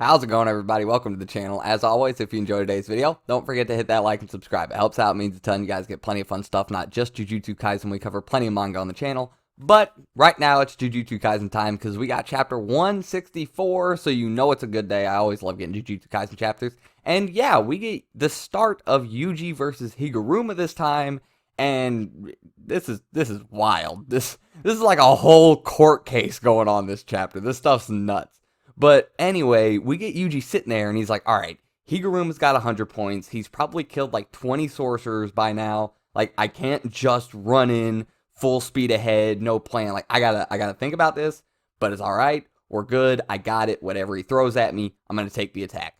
How's it going, everybody? Welcome to the channel. As always, if you enjoyed today's video, don't forget to hit that like and subscribe. It helps out, it means a ton. You guys get plenty of fun stuff, not just Jujutsu Kaisen. We cover plenty of manga on the channel. But right now, it's Jujutsu Kaisen time because we got chapter 164, so you know it's a good day. I always love getting Jujutsu Kaisen chapters. And yeah, we get the start of Yuji versus Higuruma this time. And this is wild. This is like a whole court case going on this chapter. This stuff's nuts. But anyway, we get Yuji sitting there, and he's like, all right, Higuruma's got 100 points. He's probably killed like 20 sorcerers by now. Like, I can't just run in full speed ahead, no plan. Like, I gotta think about this, but it's all right. We're good. I got it. Whatever he throws at me, I'm going to take the attack.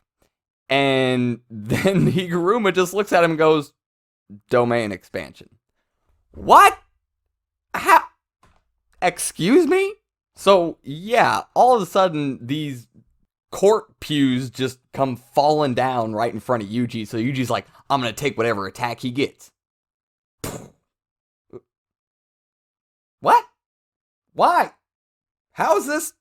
And then Higuruma just looks at him and goes, domain expansion. What? How? Excuse me? So, yeah, all of a sudden, these court pews just come falling down right in front of Yuji. So Yuji's like, I'm going to take whatever attack he gets. What? Why? How is this?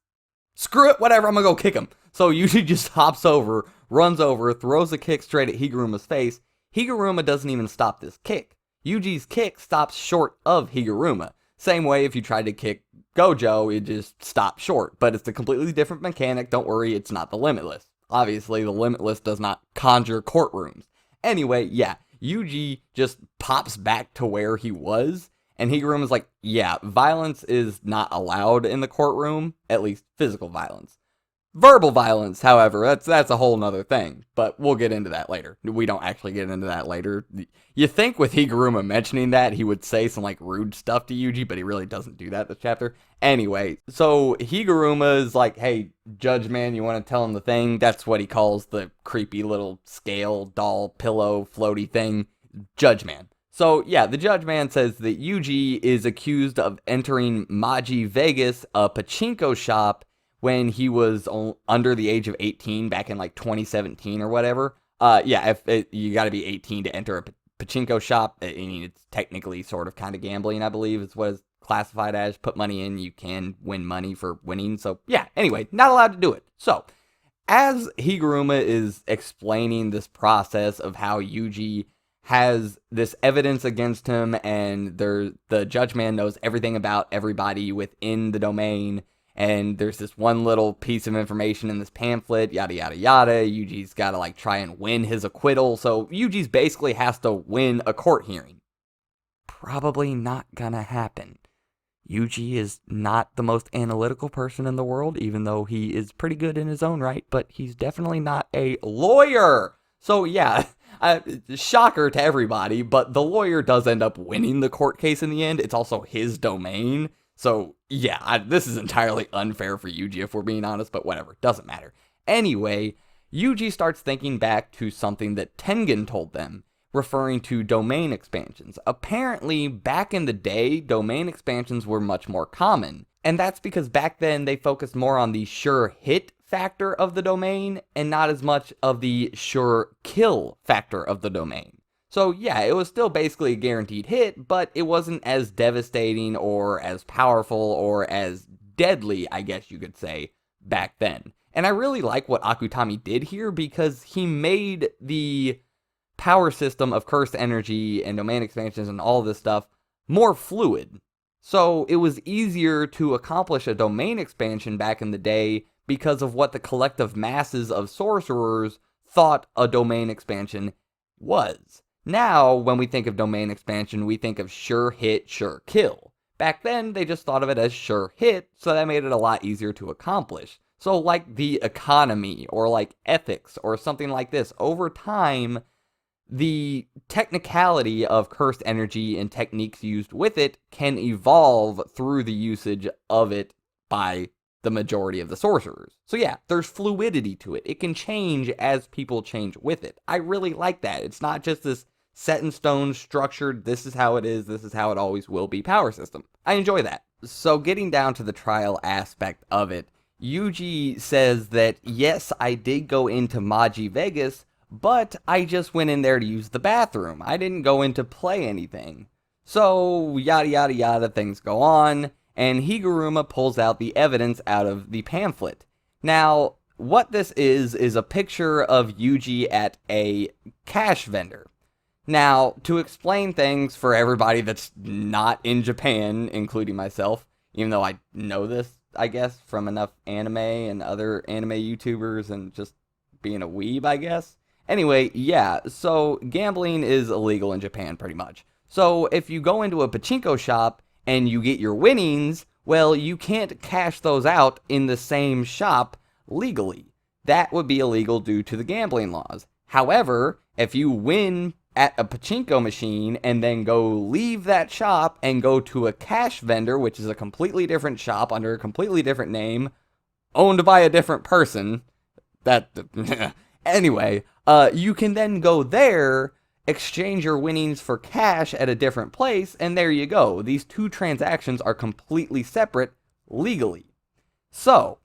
Screw it, whatever, I'm going to go kick him. So Yuji just hops over, runs over, throws a kick straight at Higuruma's face. Higuruma doesn't even stop this kick. Yuji's kick stops short of Higuruma. Same way if you tried to kick Gojo, it just stops short. But it's a completely different mechanic. Don't worry, it's not the Limitless. Obviously, the Limitless does not conjure courtrooms. Anyway, yeah, Yuji just pops back to where he was. And Higuruma's like, yeah, violence is not allowed in the courtroom. At least physical violence. Verbal violence, however, that's a whole nother thing, but we'll get into that later. We don't actually get into that later. You think with Higuruma mentioning that, he would say some, like, rude stuff to Yuji, but he really doesn't do that this chapter. Anyway, so Higuruma is like, hey, judge man, you want to tell him the thing? That's what he calls the creepy little scale, doll, pillow, floaty thing, judge man. So, yeah, the judge man says that Yuji is accused of entering Maji Vegas, a pachinko shop, when he was under the age of 18 back in like 2017 or whatever. Yeah, you got to be 18 to enter a pachinko shop. I mean, it's technically sort of kind of gambling, I believe, is what it's classified as. Put money in, you can win money for winning. So, yeah, anyway, not allowed to do it. So, as Higuruma is explaining this process of how Yuji has this evidence against him, and the judge man knows everything about everybody within the domain, and there's this one little piece of information in this pamphlet, yada, yada, yada. Yuji's got to, like, try and win his acquittal. So Yuji's basically has to win a court hearing. Probably not gonna happen. Yuji is not the most analytical person in the world, even though he is pretty good in his own right, but he's definitely not a lawyer. So, yeah, shocker to everybody, but the lawyer does end up winning the court case in the end. It's also his domain. So, yeah, this is entirely unfair for Yuji, if we're being honest, but whatever, doesn't matter. Anyway, Yuji starts thinking back to something that Tengen told them, referring to domain expansions. Apparently, back in the day, domain expansions were much more common, and that's because back then they focused more on the sure hit factor of the domain, and not as much of the sure kill factor of the domain. So, yeah, it was still basically a guaranteed hit, but it wasn't as devastating or as powerful or as deadly, I guess you could say, back then. And I really like what Akutami did here because he made the power system of cursed energy and domain expansions and all this stuff more fluid. So, it was easier to accomplish a domain expansion back in the day because of what the collective masses of sorcerers thought a domain expansion was. Now, when we think of domain expansion, we think of sure hit, sure kill. Back then, they just thought of it as sure hit, so that made it a lot easier to accomplish. So like the economy, or like ethics, or something like this, over time, the technicality of cursed energy and techniques used with it can evolve through the usage of it by the majority of the sorcerers. So yeah, there's fluidity to it. It can change as people change with it. I really like that. It's not just this set in stone, structured, this is how it is, this is how it always will be power system. I enjoy that. So getting down to the trial aspect of it, Yuji says that, yes, I did go into Maji Vegas, but I just went in there to use the bathroom. I didn't go in to play anything. So, yada yada yada, things go on, and Higuruma pulls out the evidence out of the pamphlet. Now, what this is a picture of Yuji at a cash vendor. Now, to explain things for everybody that's not in Japan, including myself, even though I know this, I guess, from enough anime and other anime YouTubers and just being a weeb, I guess. Anyway, yeah, so gambling is illegal in Japan pretty much. So if you go into a pachinko shop and you get your winnings, well, you can't cash those out in the same shop legally. That would be illegal due to the gambling laws. However, if you win at a pachinko machine and then go leave that shop and go to a cash vendor, which is a completely different shop under a completely different name, owned by a different person, anyway, you can then go there, exchange your winnings for cash at a different place, and there you go. These two transactions are completely separate legally. So,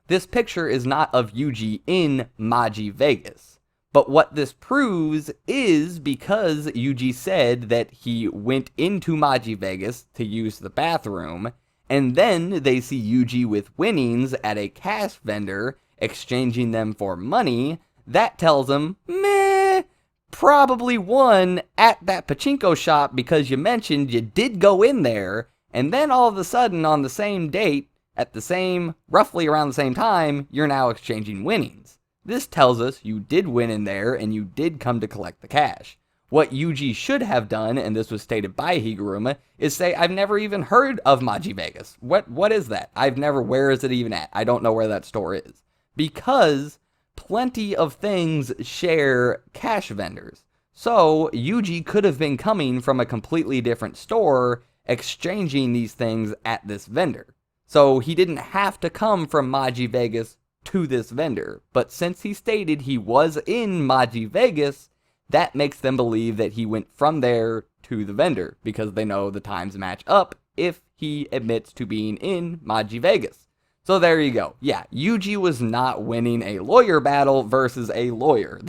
this picture is not of Yuji in Maji Vegas. But what this proves is because Yuji said that he went into Maji Vegas to use the bathroom, and then they see Yuji with winnings at a cash vendor exchanging them for money, that tells them, meh, probably won at that pachinko shop because you mentioned you did go in there, and then all of a sudden on the same date, at the same, roughly around the same time, you're now exchanging winnings. This tells us you did win in there and you did come to collect the cash. What Yuji should have done, and this was stated by Higuruma, is say, I've never even heard of Maji Vegas. What is that? Where is it even at? I don't know where that store is. Because plenty of things share cash vendors. So Yuji could have been coming from a completely different store, exchanging these things at this vendor. So he didn't have to come from Maji Vegas to this vendor, but since he stated he was in Maji Vegas, that makes them believe that he went from there to the vendor, because they know the times match up if he admits to being in Maji Vegas. So there you go. Yeah, Yuji was not winning a lawyer battle versus a lawyer.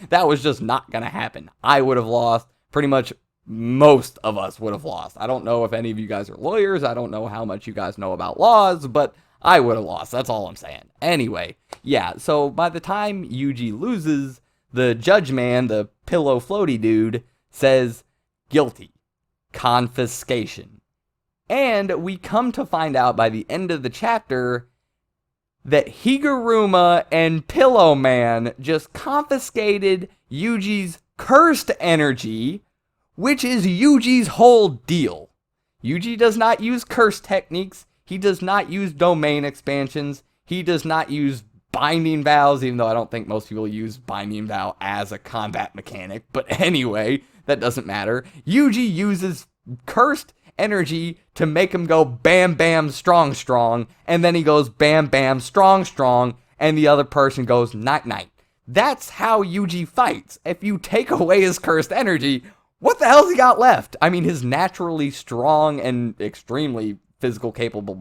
That was just not gonna happen. I would have lost. Pretty much most of us would have lost. I don't know if any of you guys are lawyers. I don't know how much you guys know about laws, but I would have lost. That's all I'm saying. Anyway, yeah, so by the time Yuji loses, the judge man, the pillow floaty dude, says guilty. Confiscation. And we come to find out by the end of the chapter that Higuruma and Pillow Man just confiscated Yuji's cursed energy, which is Yuji's whole deal. Yuji does not use curse techniques. He does not use domain expansions. He does not use binding vows, even though I don't think most people use binding vow as a combat mechanic. But anyway, that doesn't matter. Yuji uses cursed energy to make him go bam bam strong strong, and then he goes bam bam strong strong, and the other person goes night night. That's how Yuji fights. If you take away his cursed energy, what the hell's he got left? I mean, his naturally strong and extremely physically capable,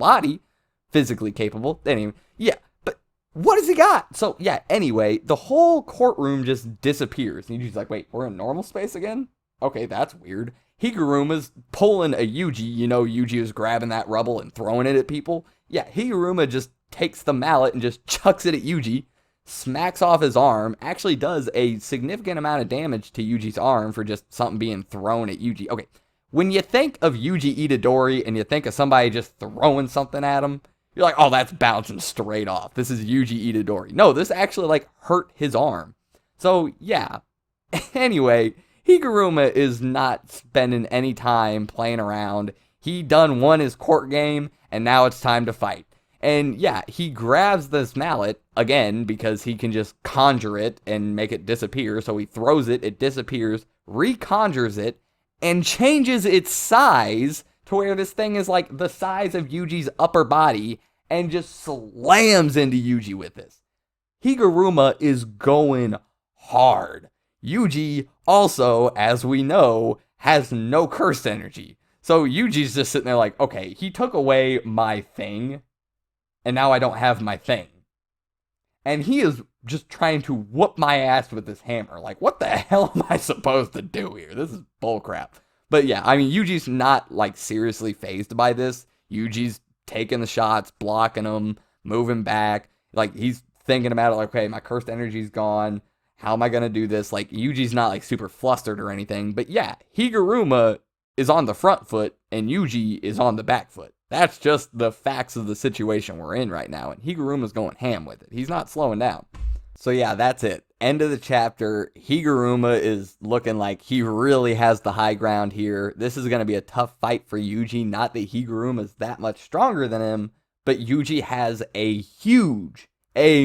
anyway, yeah, but what has he got? So, yeah, anyway, the whole courtroom just disappears, and Yuji's like, wait, we're in normal space again? Okay, that's weird. Higuruma's pulling a Yuji, you know, Yuji is grabbing that rubble and throwing it at people. Yeah, Higuruma just takes the mallet and just chucks it at Yuji, smacks off his arm, actually does a significant amount of damage to Yuji's arm for just something being thrown at Yuji. Okay, when you think of Yuji Itadori and you think of somebody just throwing something at him, you're like, oh, that's bouncing straight off. This is Yuji Itadori. No, this actually, like, hurt his arm. So, yeah. Anyway, Higuruma is not spending any time playing around. He done won his court game, and now it's time to fight. And, yeah, he grabs this mallet, again, because he can just conjure it and make it disappear. So he throws it, it disappears, reconjures it, and changes its size to where this thing is like the size of Yuji's upper body and just slams into Yuji with this. Higuruma is going hard. Yuji also, as we know, has no curse energy. So Yuji's just sitting there like, okay, he took away my thing, and now I don't have my thing. And he is just trying to whoop my ass with this hammer. Like, what the hell am I supposed to do here? This is bullcrap. But yeah, I mean, Yuji's not, like, seriously fazed by this. Yuji's taking the shots, blocking them, moving back. Like, he's thinking about it like, okay, my cursed energy's gone. How am I going to do this? Like, Yuji's not like super flustered or anything. But yeah, Higuruma is on the front foot and Yuji is on the back foot. That's just the facts of the situation we're in right now. And Higuruma's going ham with it. He's not slowing down. So yeah, that's it. End of the chapter. Higuruma is looking like he really has the high ground here. This is going to be a tough fight for Yuji. Not that Higuruma is that much stronger than him, but Yuji has a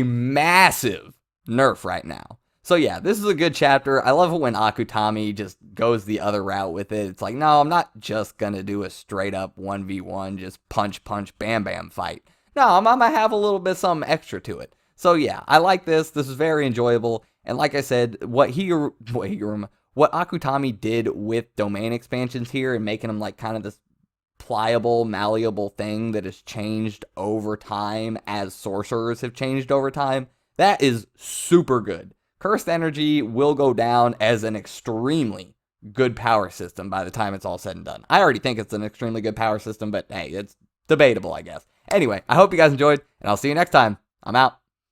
massive nerf right now. So yeah, this is a good chapter. I love it when Akutami just goes the other route with it. It's like, no, I'm not just going to do a straight up 1v1, just punch, bam, bam fight. No, I'm going to have a little bit something extra to it. So yeah, I like this. This is very enjoyable. And like I said, what Akutami did with domain expansions here and making them like kind of this pliable, malleable thing that has changed over time as sorcerers have changed over time, that is super good. Cursed energy will go down as an extremely good power system by the time it's all said and done. I already think it's an extremely good power system, but hey, it's debatable, I guess. Anyway, I hope you guys enjoyed, and I'll see you next time. I'm out.